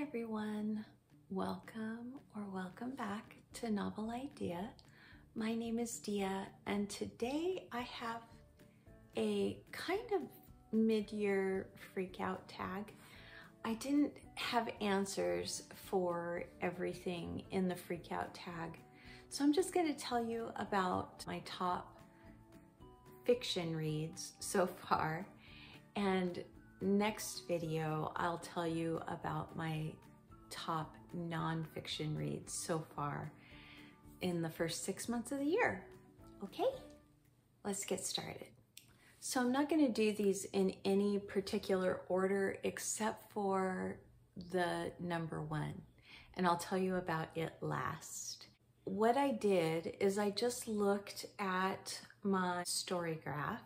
everyone. Welcome or welcome back to Novel Idea. My name is Dia, and today I have a kind of mid-year freak out tag. I didn't have answers for everything in the freak out tag, so I'm just going to tell you about my top fiction reads so far, and next video I'll tell you about my top nonfiction reads so far in the first 6 months of the year. Okay, let's get started. So I'm not going to do these in any particular order except for the number one, and I'll tell you about it last. What I did is I just looked at my story graph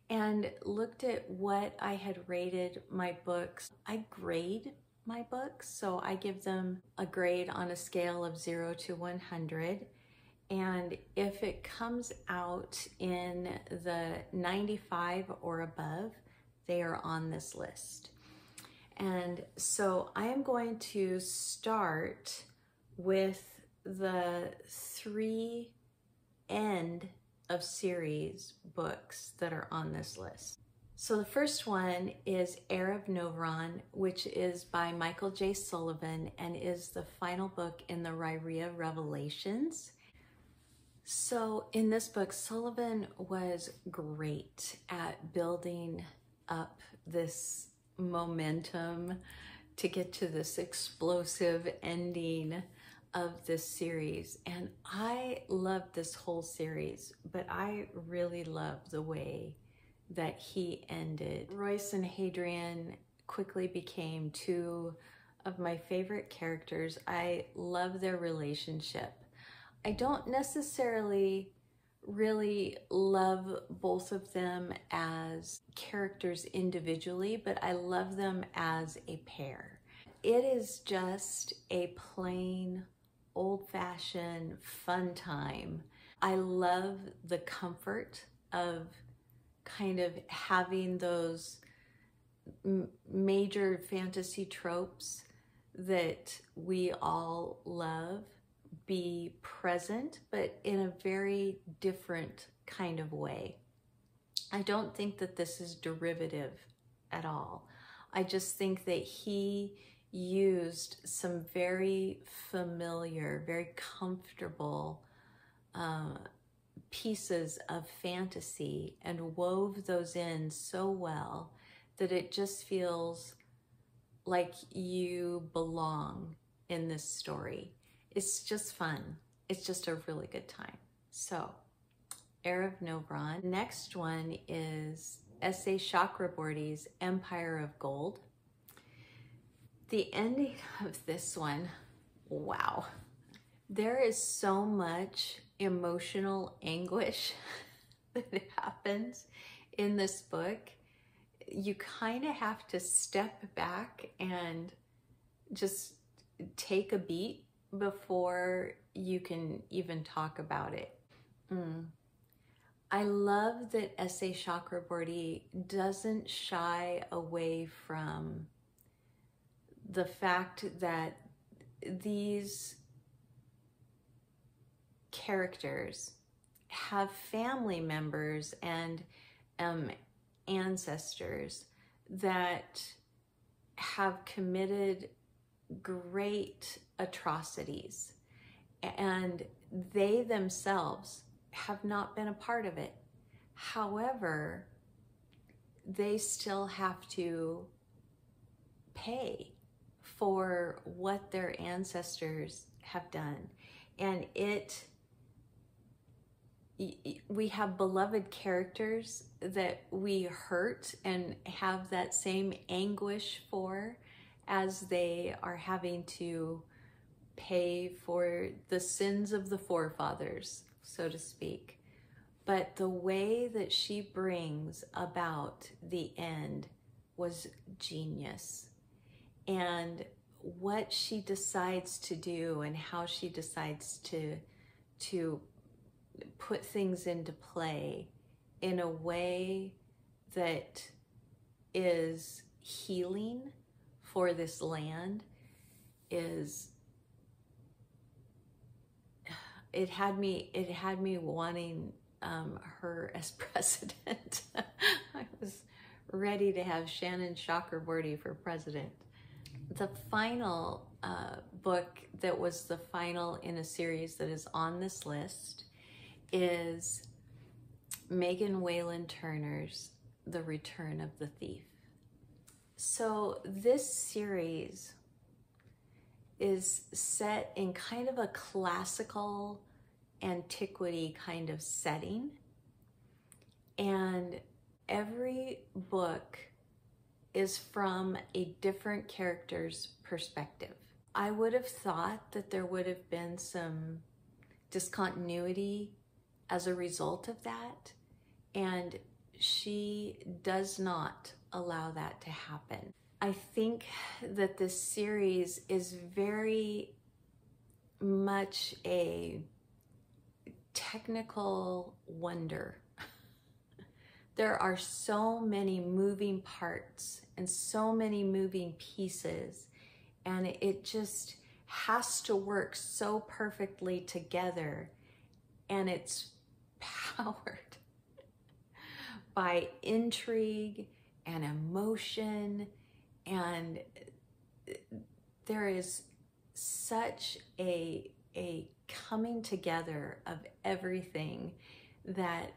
and looked at what I had rated my books. I grade my books, so I give them a grade on a scale of 0 to 100. And if it comes out in the 95 or above, they are on this list. And so I am going to start with the 3 end of series books that are on this list. So the first one is Arabnovron, which is by Michael J. Sullivan and is the final book in the Riyria Revelations. So in this book, Sullivan was great at building up this momentum to get to this explosive ending of this series, and I loved this whole series, but I really loved the way that he ended. Royce and Hadrian quickly became two of my favorite characters. I love their relationship. I don't necessarily really love both of them as characters individually, but I love them as a pair. It is just a plain old-fashioned fun time. I love the comfort of kind of having those major fantasy tropes that we all love be present, but in a very different kind of way. I don't think that this is derivative at all. I just think that he used some very familiar, very comfortable pieces of fantasy and wove those in so well that it just feels like you belong in this story. It's just fun. It's just a really good time. So, Arabnovron. Next one is S.A. Chakraborty's Empire of Gold. The ending of this one, wow. There is so much emotional anguish that happens in this book. You kind of have to step back and just take a beat before you can even talk about it. I love that S.A. Chakraborty doesn't shy away from the fact that these characters have family members and ancestors that have committed great atrocities, and they themselves have not been a part of it. However, they still have to pay for what their ancestors have done. And we have beloved characters that we hurt and have that same anguish for as they are having to pay for the sins of the forefathers, so to speak. But the way that she brings about the end was genius. And what she decides to do and how she decides to put things into play in a way that is healing for this land is, it had me wanting her as president. I was ready to have Shannon Chakraborty for president. The final book that was the final in a series that is on this list is Megan Whalen Turner's The Return of the Thief. So this series is set in kind of a classical antiquity kind of setting, and every book is from a different character's perspective. I would have thought that there would have been some discontinuity as a result of that, and she does not allow that to happen. I think that this series is very much a technical wonder. There are so many moving parts and so many moving pieces, and it just has to work so perfectly together, and it's powered by intrigue and emotion, and there is such a coming together of everything that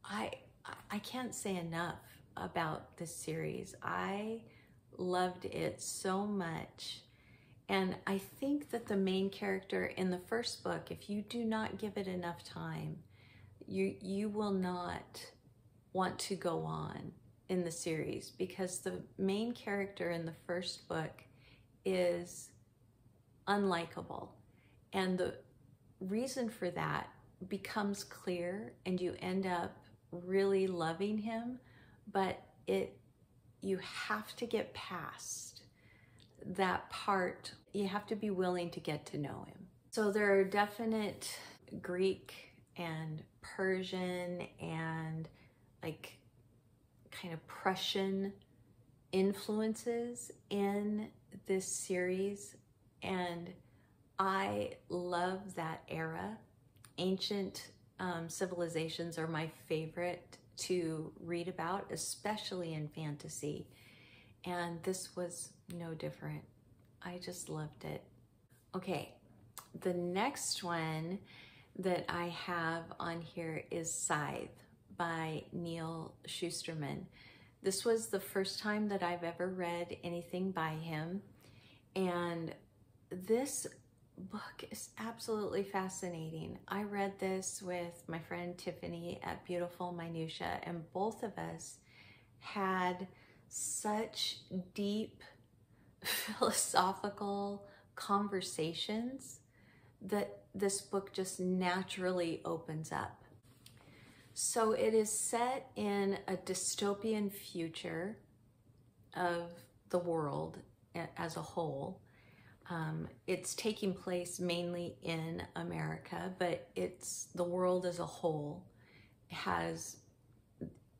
I can't say enough about this series. I loved it so much. And I think that the main character in the first book, if you do not give it enough time, you will not want to go on in the series, because the main character in the first book is unlikable. And the reason for that becomes clear, and you end up really loving him, but you have to get past that part. You have to be willing to get to know him. So there are definite Greek and Persian and like kind of Prussian influences in this series, and I love that era. Ancient civilizations are my favorite to read about, especially in fantasy, and this was no different. I just loved it. Okay, the next one that I have on here is Scythe by Neal Shusterman. This was the first time that I've ever read anything by him, and this book is absolutely fascinating. I read this with my friend Tiffany at Beautiful Minutia, and both of us had such deep philosophical conversations that this book just naturally opens up. So it is set in a dystopian future of the world as a whole. It's taking place mainly in America, but the world as a whole has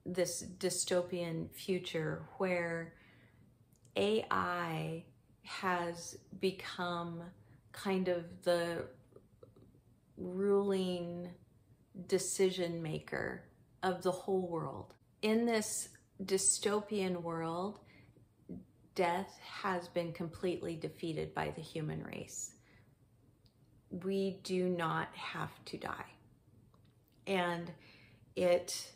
this dystopian future where AI has become kind of the ruling decision maker of the whole world. In this dystopian world, death has been completely defeated by the human race. We do not have to die. And it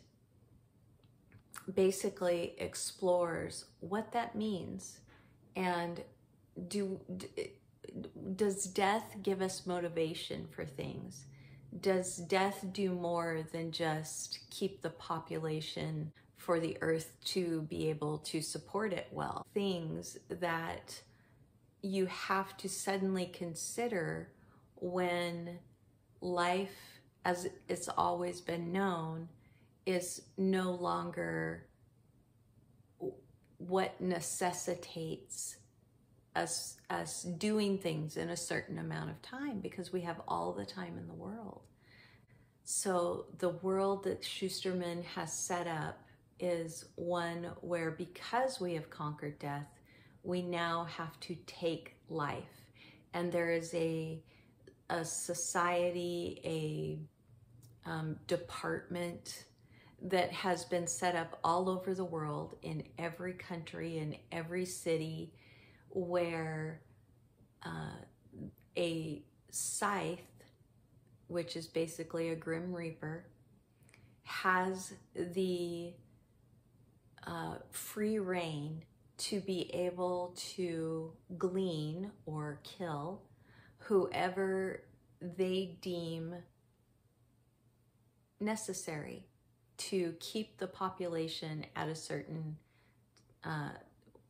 basically explores what that means, and does death give us motivation for things? Does death do more than just keep the population for the earth to be able to support it well? Things that you have to suddenly consider when life, as it's always been known, is no longer what necessitates us doing things in a certain amount of time, because we have all the time in the world. So the world that Shusterman has set up is one where, because we have conquered death, we now have to take life. and there is a society, a department that has been set up all over the world, in every country, in every city, where a Scythe, which is basically a Grim Reaper, has the free reign to be able to glean or kill whoever they deem necessary to keep the population at a certain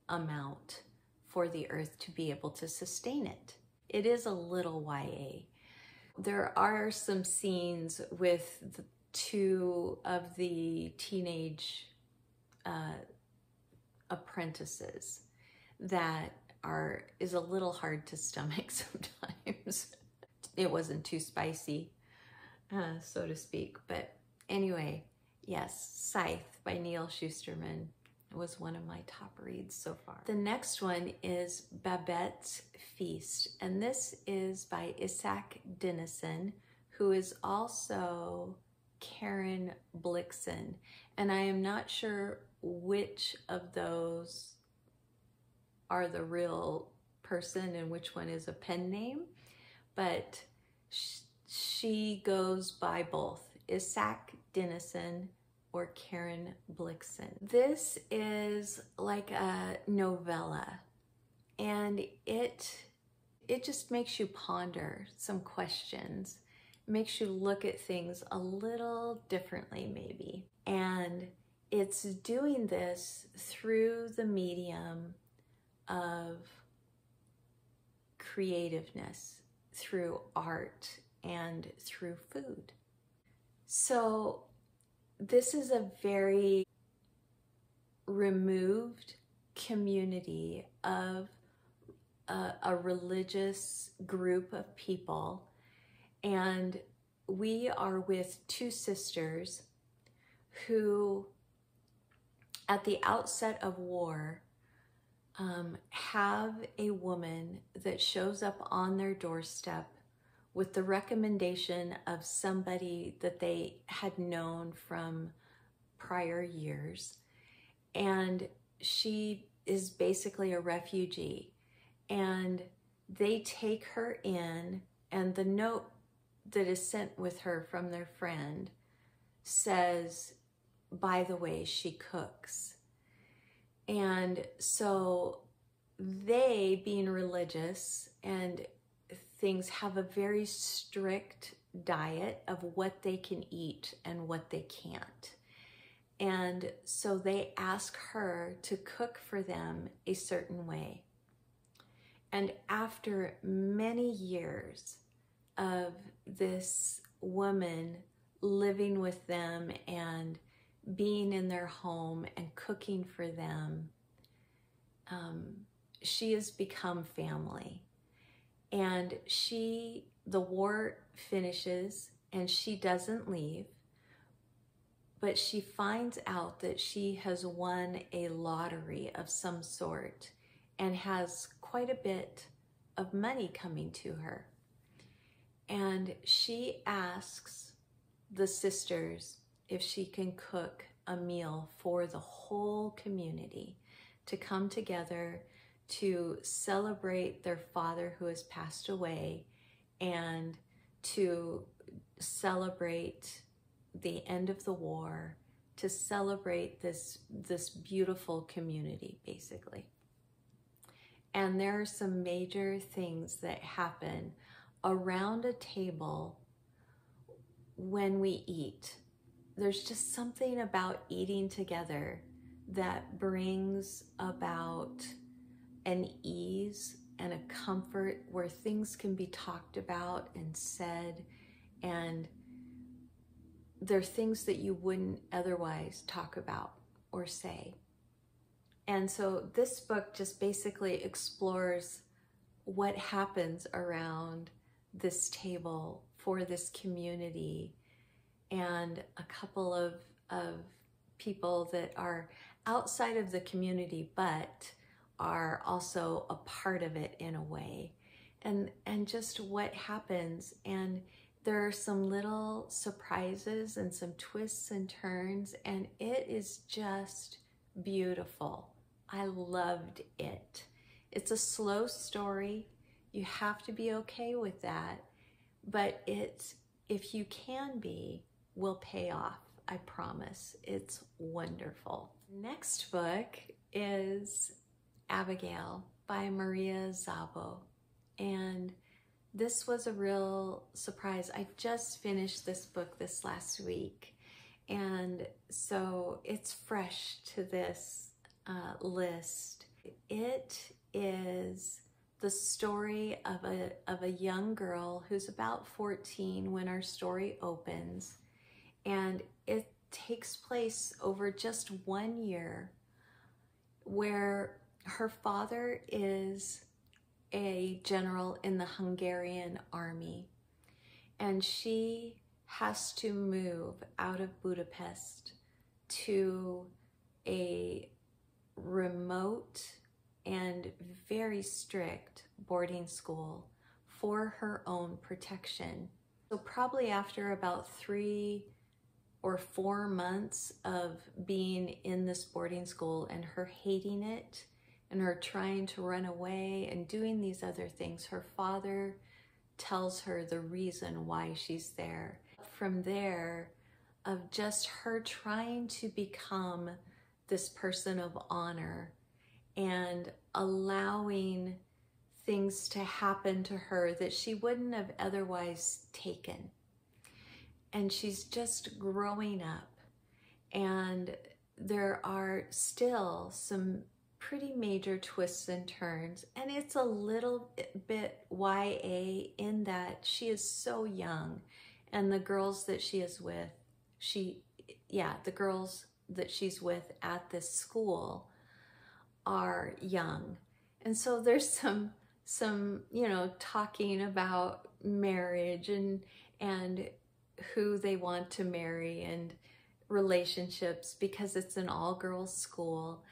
amount for the earth to be able to sustain it. It is a little YA. There are some scenes with two of the teenage apprentices that is a little hard to stomach sometimes. It wasn't too spicy, so to speak. But anyway, yes, Scythe by Neal Shusterman was one of my top reads so far. The next one is Babettes Feast, and this is by Isak Dinesen, who is also Karen Blixen. And I am not sure which of those are the real person and which one is a pen name, but she goes by both Isak Dinesen or Karen Blixen. This is like a novella, and it just makes you ponder some questions, makes you look at things a little differently maybe. And it's doing this through the medium of creativeness, through art and through food. So this is a very removed community of a religious group of people, and we are with two sisters who, at the outset of war, have a woman that shows up on their doorstep with the recommendation of somebody that they had known from prior years. And she is basically a refugee. And they take her in, and the note that is sent with her from their friend says, by the way, she cooks. And so they, being religious and things, have a very strict diet of what they can eat and what they can't. And so they ask her to cook for them a certain way. And after many years of this woman living with them and being in their home and cooking for them, she has become family. And the war finishes and she doesn't leave, but she finds out that she has won a lottery of some sort and has quite a bit of money coming to her. And she asks the sisters if she can cook a meal for the whole community to come together to celebrate their father who has passed away and to celebrate the end of the war, to celebrate this beautiful community, basically. And there are some major things that happen around a table when we eat. There's just something about eating together that brings about an ease and a comfort where things can be talked about and said, and they're things that you wouldn't otherwise talk about or say. And so this book just basically explores what happens around this table for this community, and a couple of people that are outside of the community but are also a part of it in a way. and just what happens. And there are some little surprises and some twists and turns, and it is just beautiful. I loved it. It's a slow story. You have to be okay with that, but it's, if you can be, will pay off. I promise. It's wonderful. Next book is Abigail by Maria Szabo. And this was a real surprise. I just finished this book this last week. And so it's fresh to this list. It is the story of a young girl who's about 14 when our story opens. And it takes place over just 1 year, where her father is a general in the Hungarian army, and she has to move out of Budapest to a remote and very strict boarding school for her own protection. So probably after about 3 or 4 months of being in this boarding school and her hating it and her trying to run away and doing these other things, her father tells her the reason why she's there. From there, of just her trying to become this person of honor and allowing things to happen to her that she wouldn't have otherwise taken. And she's just growing up, and there are still some pretty major twists and turns, and it's a little bit YA in that she is so young, and the girls that she is with, the girls that she's with at this school are young. And so there's some talking about marriage and who they want to marry and relationships, because it's an all-girls school,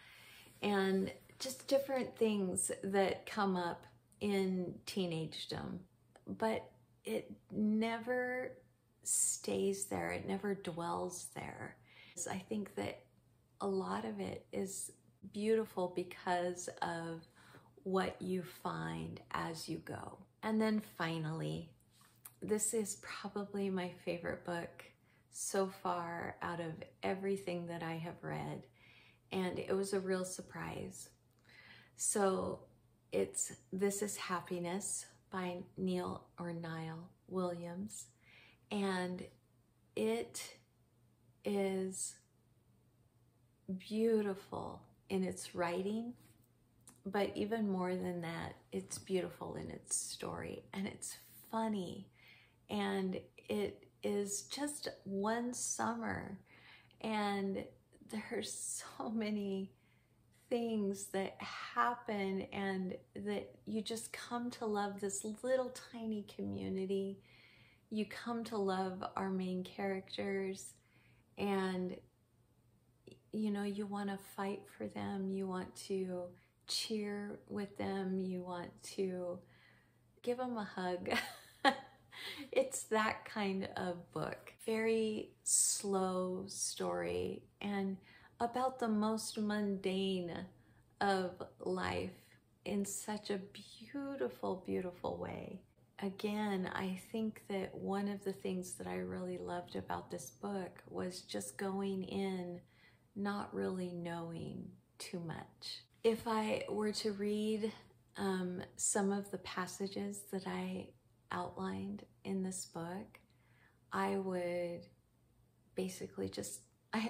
and just different things that come up in teenagedom. But it never stays there. It never dwells there. I think that a lot of it is beautiful because of what you find as you go. And then finally, this is probably my favorite book so far out of everything that I have read, and it was a real surprise. So This is Happiness by Neal or Niall Williams, and it is beautiful in its writing, but even more than that, it's beautiful in its story, and it's funny, and it is just one summer, and there's so many things that happen and that you just come to love this little tiny community. You come to love our main characters, and you want to fight for them, you want to cheer with them, you want to give them a hug. It's that kind of book. Very slow story and about the most mundane of life in such a beautiful, beautiful way. Again, I think that one of the things that I really loved about this book was just going in not really knowing too much. If I were to read some of the passages that I outlined in this book, I would basically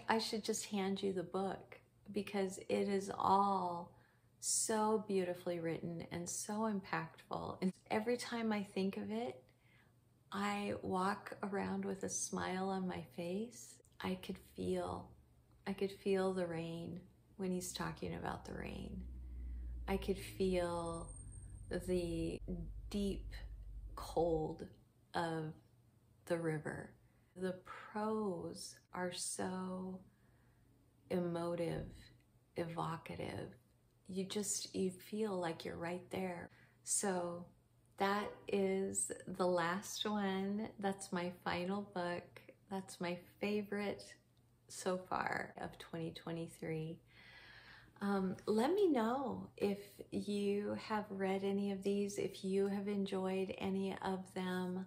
I should just hand you the book, because it is all so beautifully written and so impactful. And every time I think of it, I walk around with a smile on my face. I could feel the rain when he's talking about the rain. I could feel the deep cold of the river. The prose are so emotive, evocative. You feel like you're right there. So that is the last one. That's my final book. That's my favorite so far of 2023. Let me know if you have read any of these, if you have enjoyed any of them.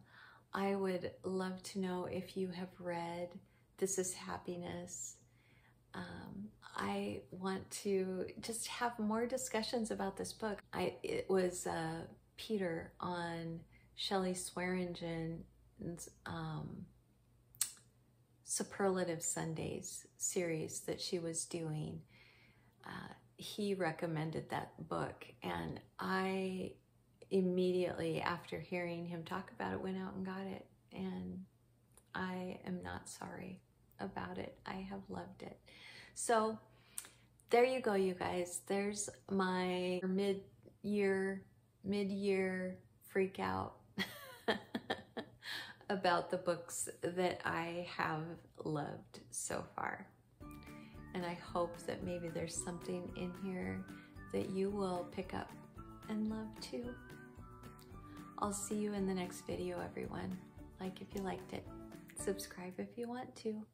I would love to know if you have read This Is Happiness. I want to just have more discussions about this book. It was Peter on Shelley Swearingen's Superlative Sundays series that she was doing. He recommended that book, and I immediately after hearing him talk about it went out and got it, and I am not sorry about it. I have loved it. So there you go, you guys. There's my mid-year freak out about the books that I have loved so far. And I hope that maybe there's something in here that you will pick up and love too. I'll see you in the next video, everyone. Like if you liked it. Subscribe if you want to.